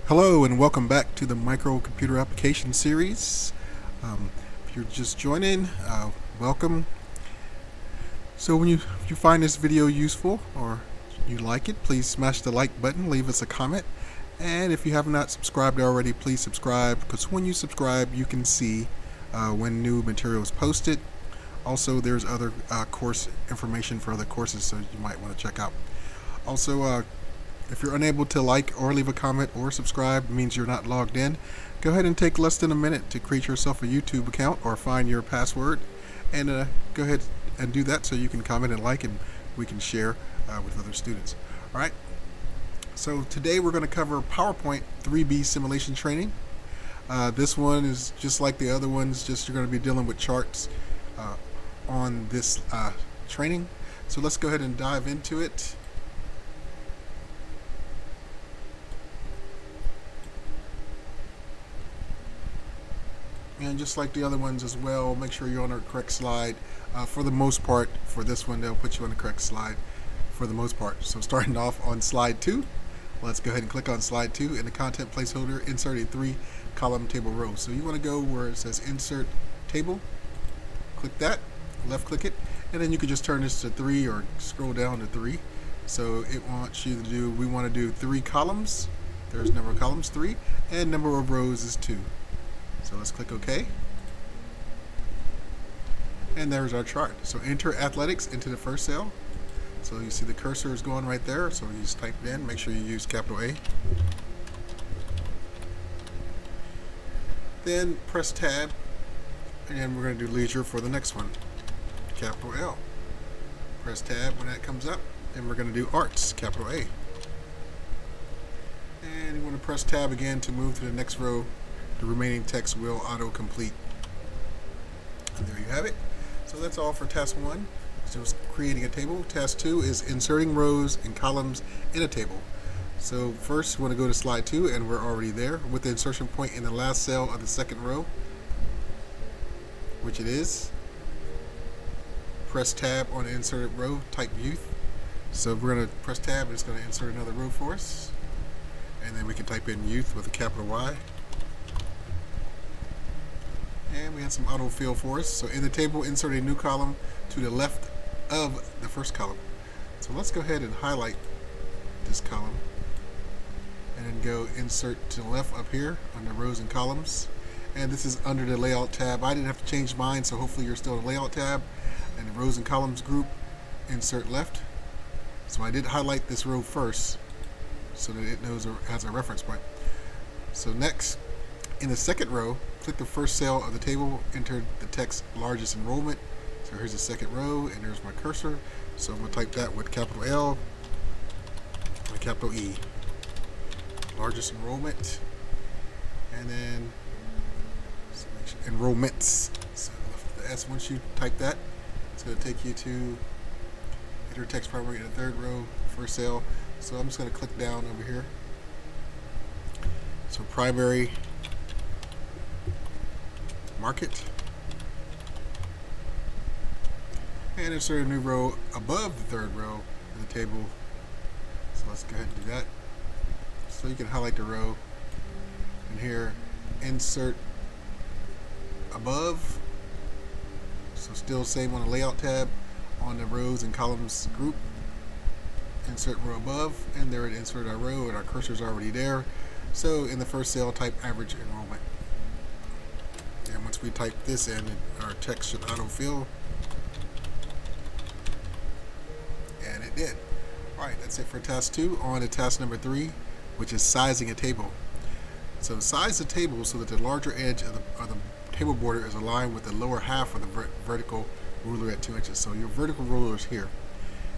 Hello and welcome back to the Microcomputer Application Series. If you're just joining, welcome. So if you find this video useful or you like it, please smash the like button, leave us a comment. And if you have not subscribed already, please subscribe, because when you subscribe you can see when new material is posted. Also, there's other course information for other courses, so you might want to check out. Also, if you're unable to like or leave a comment or subscribe, it means you're not logged in. Go ahead and take less than a minute to create yourself a YouTube account or find your password, and go ahead and do that so you can comment and like, and we can share with other students. Alright, so today we're going to cover PowerPoint 3B simulation training. This one is just like the other ones, just you're going to be dealing with charts on this training. So let's go ahead and dive into it. And just like the other ones as well, make sure you're on the correct slide. For the most part, for this one, they'll put you on the correct slide for the most part. So starting off on slide 2, let's go ahead and click on slide 2. In the content placeholder, insert a 3-column table row. So you want to go where it says insert table, click that, left click it, and then you can just turn this to 3 or scroll down to 3. So it wants you to do, we want to do 3 columns. There's number of columns 3, and number of rows is 2. So let's click OK. And there's our chart. So enter athletics into the first cell. So you see the cursor is going right there. So you just type it in. Make sure you use capital A. Then press tab. And we're going to do leisure for the next one. Capital L. Press tab when that comes up. And we're going to do arts. Capital A. And you want to press tab again to move to the next row. The remaining text will auto-complete. And there you have it. So that's all for task 1. So it's creating a table. Task 2 is inserting rows and columns in a table. So first you want to go to slide 2, and we're already there with the insertion point in the last cell of the second row, which it is. Press tab on the inserted row, type youth. So we're going to press tab, and it's going to insert another row for us. And then we can type in youth with a capital Y. And we have some autofill for us. So in the table, insert a new column to the left of the first column. So let's go ahead and highlight this column and then go insert to the left up here under rows and columns. And this is under the layout tab. I didn't have to change mine, so hopefully you're still in the layout tab. And the rows and columns group, insert left. So I did highlight this row first so that it knows it has a reference point. So next, in the second row, click the first cell of the table, enter the text largest enrollment. So here's the second row, and there's my cursor. So I'm going to type that with capital L and capital E. Largest enrollment. And then enrollments. So the S, once you type that, it's going to take you to enter text primary in the third row, first cell. So I'm just going to click down over here. So primary market, and insert a new row above the third row of the table. So let's go ahead and do that. So you can highlight the row, and here insert above. So still same on the layout tab on the rows and columns group. Insert row above, and there it inserted our row, and our cursor is already there. So in the first cell, type average enrollment. And once we type this in, our text should autofill. And it did. Alright, that's it for task 2. On to task number 3, which is sizing a table. So size the table so that the larger edge of the table border is aligned with the lower half of the vertical ruler at 2 inches. So your vertical ruler is here.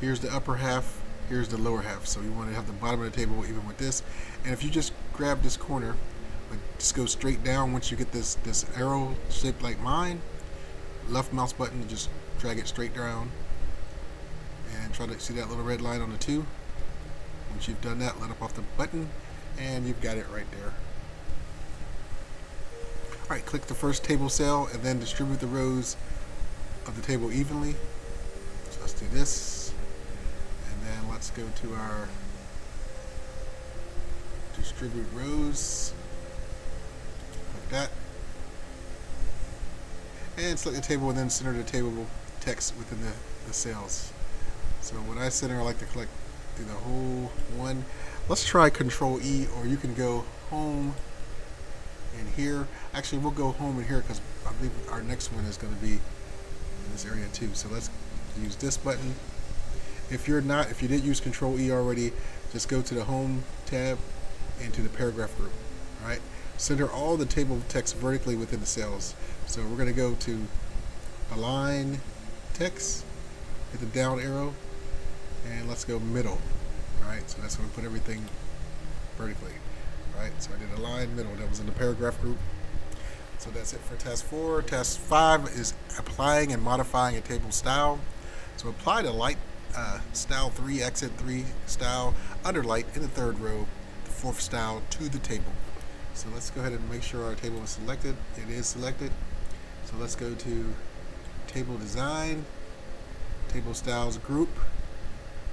Here's the upper half, here's the lower half. So you want to have the bottom of the table even with this. And if you just grab this corner, just go straight down. Once you get this arrow shaped like mine, left mouse button, just drag it straight down and try to see that little red line on the 2. Once you've done that, let up off the button, and you've got it right there. Alright, click the first table cell and then distribute the rows of the table evenly. So let's do this, and then let's go to our distribute rows, like that, and select the table and then center the table text within the cells. So when I center, I like to click through the whole one. Let's try Control E, or you can go home and here. Actually, we'll go home and here because I believe our next one is going to be in this area too. So let's use this button. If you didn't use Control E already, just go to the Home tab and to the paragraph group. All right, center all the table text vertically within the cells. So we're going to go to Align Text, hit the down arrow, and let's go middle. All right, so that's going to put everything vertically. All right, so I did Align Middle. That was in the paragraph group. So that's it for task 4. Task 5 is applying and modifying a table style. So apply the light style 3, exit 3 style under light in the 3rd row, the 4th style to the table. So let's go ahead and make sure our table is selected. It is selected. So let's go to Table Design, Table Styles Group.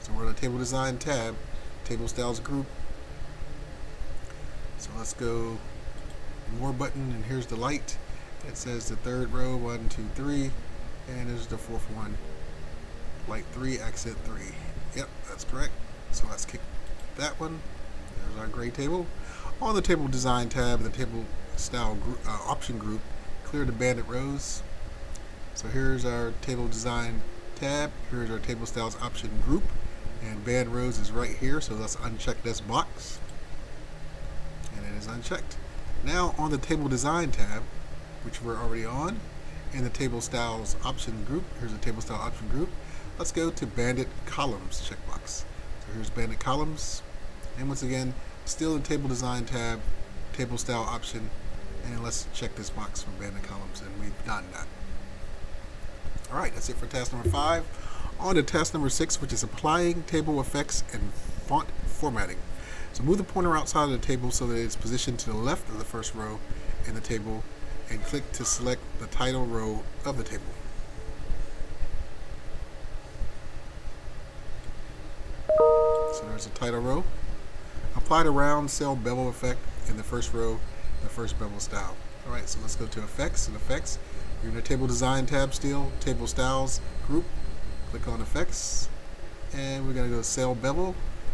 So we're in the Table Design tab, Table Styles Group. So let's go More button, and here's the light. It says the 3rd row, 1, 2, 3, and there's the 4th one. Light 3, exit 3. Yep, that's correct. So let's kick that one. There's our gray table. On the Table Design tab, the Table Style group, option group, clear the banded rows. So here's our Table Design tab. Here's our Table Styles option group, and band rows is right here. So let's uncheck this box, and it is unchecked. Now on the Table Design tab, which we're already on, in the Table Styles option group, here's the Table Style option group. Let's go to Banded Columns checkbox. So here's Banded Columns, and once again, still in Table Design tab, Table Style option, and let's check this box for Banded Columns, and we've done that. All right, that's it for task number 5. On to task number 6, which is applying table effects and font formatting. So move the pointer outside of the table so that it's positioned to the left of the first row in the table, and click to select the title row of the table. So there's a title row. Apply the round cell bevel effect in the first row, the first bevel style. All right, so let's go to Effects, and Effects. You're in the Table Design tab still, Table Styles group. Click on Effects, and we're going to go Cell Bevel,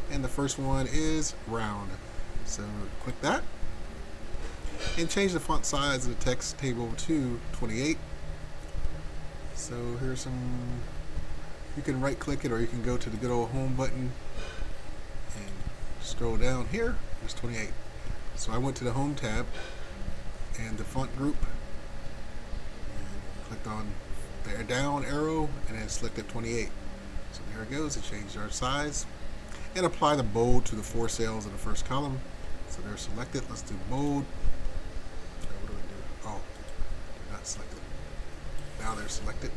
and the first one is round. So click that, and change the font size of the text table to 28. So here's some, you can right click it, or you can go to the good old home button and scroll down here. There's 28. So I went to the Home tab and the font group, and clicked on the down arrow, and then selected 28. So there it goes. It changed our size. And apply the bold to the 4 cells in the first column. So they're selected. Let's do bold. What do we do? Oh, they're not selected. Now they're selected.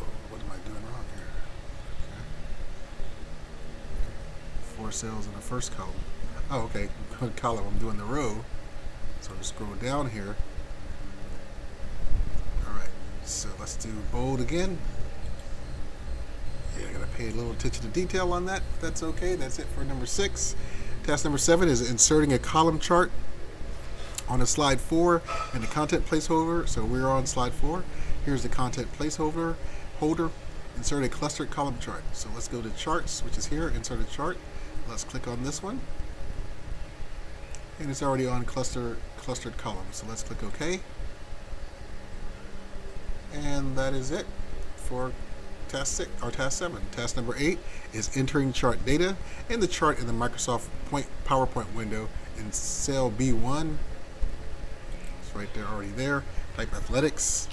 Oh, what am I doing wrong here? Okay. 4 cells in the first column. Oh, okay. Good column. I'm doing the row. So I'll just scroll down here. All right. So let's do bold again. Yeah, I gotta pay a little attention to detail on that. That's okay. That's it for number 6. Task number 7 is inserting a column chart on a slide 4 and the content placeholder. So we're on slide 4. Here's the content placeholder holder. Insert a clustered column chart. So let's go to charts, which is here. Insert a chart. Let's click on this one, and it's already on clustered columns. So let's click OK, and that is it for task 6 or task 7. Task number 8 is entering chart data in the chart in the Microsoft PowerPoint window in cell B1. It's right there, already there. Type athletics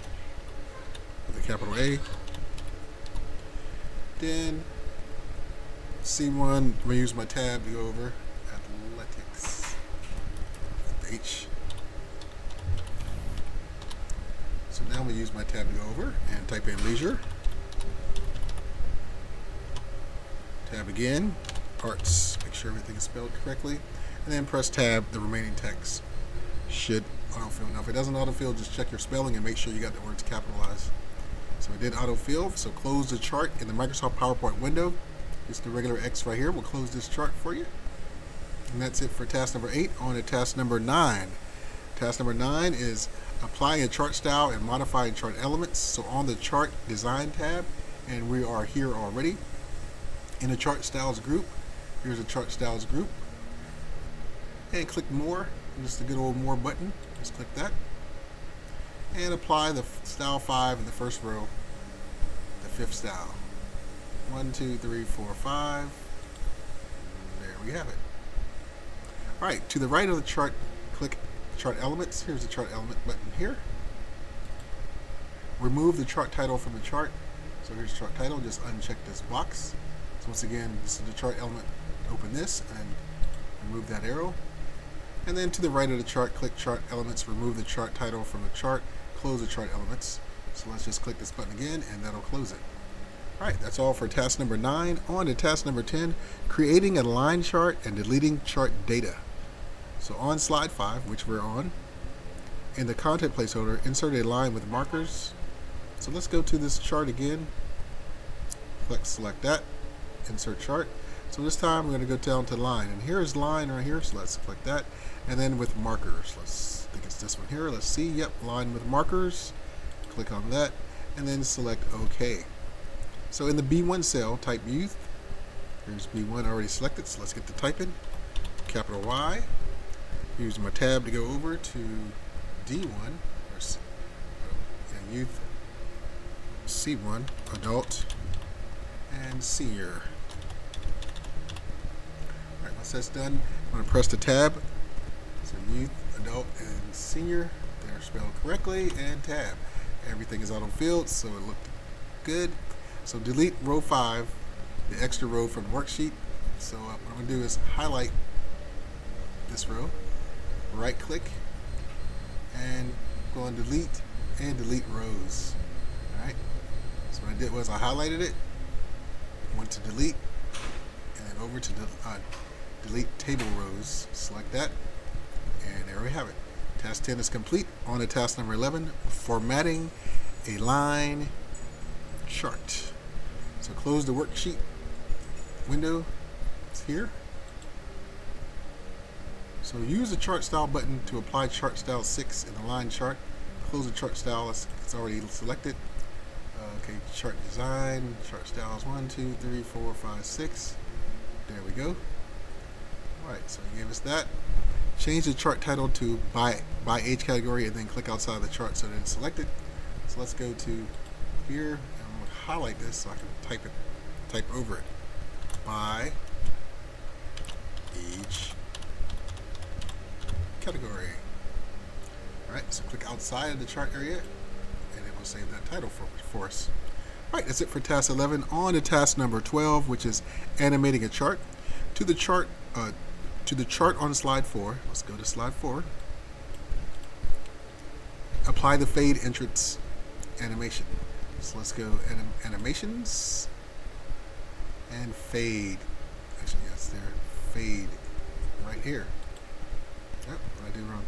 with a capital A. Then C1, I'm going to use my tab to go over athletics. H. So now I'm going to use my tab to go over and type in leisure. Tab again, arts, make sure everything is spelled correctly, and then press tab, the remaining text should autofill. Now if it doesn't autofill, just check your spelling and make sure you got the words capitalized. So it did autofill, so close the chart in the Microsoft PowerPoint window, Just the regular X right here will close this chart for you. And that's it for task number 8. On to task number 9. Task number 9 is applying a chart style and modifying chart elements. So on the chart design tab, and we are here already in the chart styles group. Here's a chart styles group. And click more, just the good old more button. Just click that. And apply the style 5 in the first row, the 5th style. 1, 2, 3, 4, 5. There we have it. Alright, to the right of the chart, click chart elements. Here's the chart element button here. Remove the chart title from the chart. So here's the chart title, just uncheck this box. So once again, this is the chart element. Open this and remove that arrow. And then to the right of the chart, click chart elements, remove the chart title from the chart, close the chart elements. So let's just click this button again and that'll close it. Alright, that's all for task number 9. On to task number 10, creating a line chart and deleting chart data. So on slide 5, which we're on, in the content placeholder, insert a line with markers. So let's go to this chart again. Select that, insert chart. So this time we're going to go down to line, and here's line right here, so let's click that. And then with markers, I think it's this one here. Let's see, yep, line with markers. Click on that, and then select OK. So in the B1 cell, type youth. Here's B1 already selected, so let's get to typing. Capital Y. Use my tab to go over to D1, or youth, C1, adult, and senior. Alright, once that's done, I'm going to press the tab. So youth, adult, and senior. They're spelled correctly, and tab. Everything is auto-filled, so it looked good. So delete row 5, the extra row from the worksheet. So what I'm going to do is highlight this row, right click, and go on delete and delete rows. Alright, so what I did was I highlighted it, went to delete, and then over to delete table rows. Select that, and there we have it. Task 10 is complete. On to task number 11, formatting a line chart. So close the worksheet window. It's here. So use the chart style button to apply chart style 6 in the line chart. Close the chart style, it's already selected. Okay, chart design, chart styles 1, 2, 3, 4, 5, 6. There we go. Alright, so it gave us that. Change the chart title to by age category and then click outside the chart so that it's selected. So let's go to here and I'm going to highlight this so I can type over it. By age category. Alright, so click outside of the chart area and it will save that title for us. Alright, that's it for task 11. On to task number 12, which is animating a chart. To the chart on slide 4, let's go to slide 4. Apply the fade entrance animation. So let's go animations and fade. Actually, yes, there. Fade right here. Yep, what I did wrong.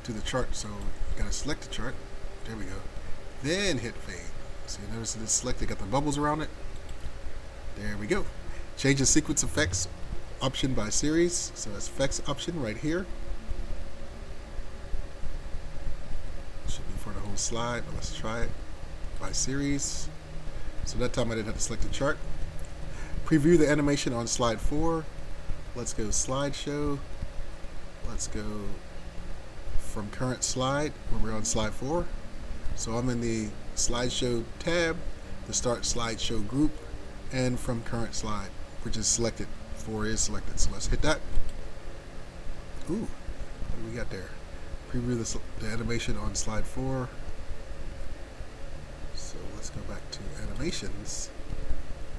To the chart, so you gotta select the chart. There we go. Then hit fade. So you notice it's selected, got the bubbles around it. There we go. Change the sequence effects option by series. So that's effects option right here. Should be for the whole slide, but let's try it by series. So that time I didn't have to select the chart. Preview the animation on slide 4. Let's go slideshow. Let's go from current slide when we're on slide 4. So I'm in the slideshow tab, the start slideshow group, and from current slide, which is selected. 4 is selected. So let's hit that. Ooh, what do we got there? Preview the animation on slide 4. So let's go back to animations.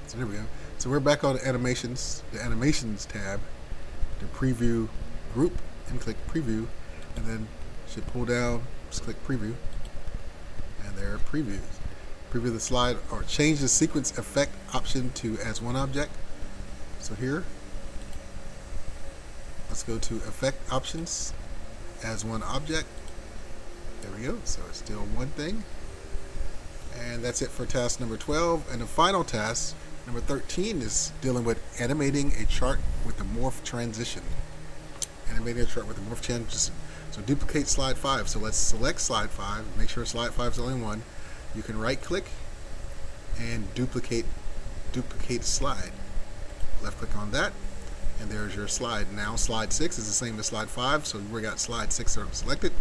So there we go. So we're back on animations, the animations tab, the preview group, and click preview, and then should pull down, just click preview, and there are previews. Preview the slide or change the sequence effect option to as one object. So here, let's go to effect options, as one object. There we go. So it's still one thing. And that's it for task number 12. And the final task Number 13 is dealing with animating a chart with the morph transition. Animating a chart with the morph transition. So duplicate slide 5. So let's select slide 5. Make sure slide 5 is the only one. You can right click and duplicate slide. Left click on that, and there's your slide. Now slide 6 is the same as slide 5, so we got slide 6 selected.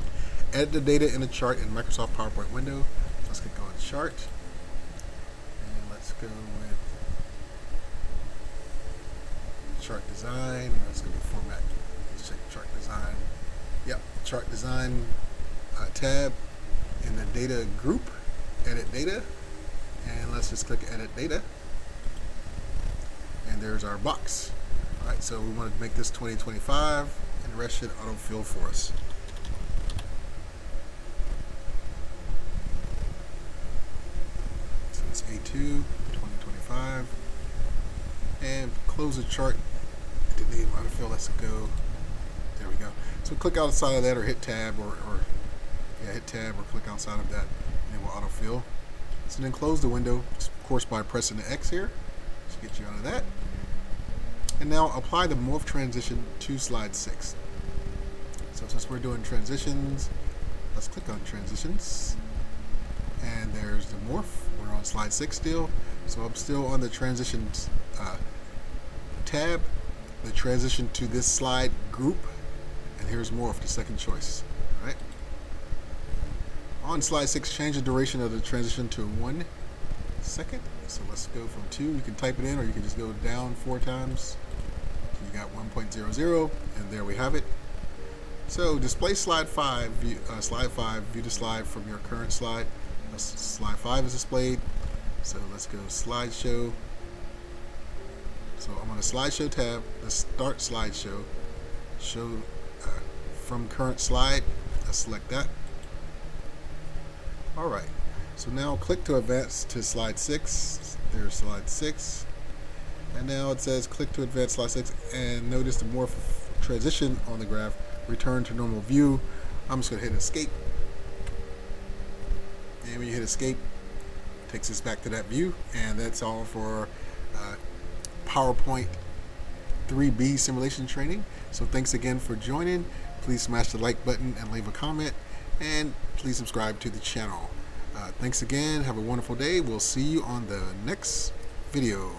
Edit the data in the chart in Microsoft PowerPoint window. Let's click on chart, and let's go with chart design. Let's go with format. Let's check chart design. Yep, chart design tab in the data group, edit data, and let's just click edit data. And there's our box. Alright, so we want to make this 2025, and the rest should autofill for us. So it's A2, 2025. And close the chart. It didn't need autofill. Let's go. There we go. So click outside of that, or hit tab, or hit tab, or click outside of that, and it will autofill. So then close the window, of course, by pressing the X here. Let's get you out of that. And now apply the morph transition to slide 6. So since we're doing transitions, let's click on transitions. And there's the morph. We're on slide 6 still. So I'm still on the transitions tab. The transition to this slide group. And here's morph, the second choice. All right. On slide 6, change the duration of the transition to 1 second. So let's go from 2. You can type it in, or you can just go down 4 times. So you got 1.00, and there we have it. So display slide 5. View the slide from your current slide. Slide 5 is displayed. So let's go slideshow. So I'm on the slideshow tab. Let's start slideshow. Show from current slide. Let's select that. All right. So now click to advance to slide 6. There's slide 6. And now it says click to advance slide 6, and notice the morph transition on the graph. Return to normal view. I'm just going to hit escape. And when you hit escape, it takes us back to that view. And that's all for PowerPoint 3B simulation training. So thanks again for joining. Please smash the like button and leave a comment. And please subscribe to the channel. Thanks again. Have a wonderful day. We'll see you on the next video.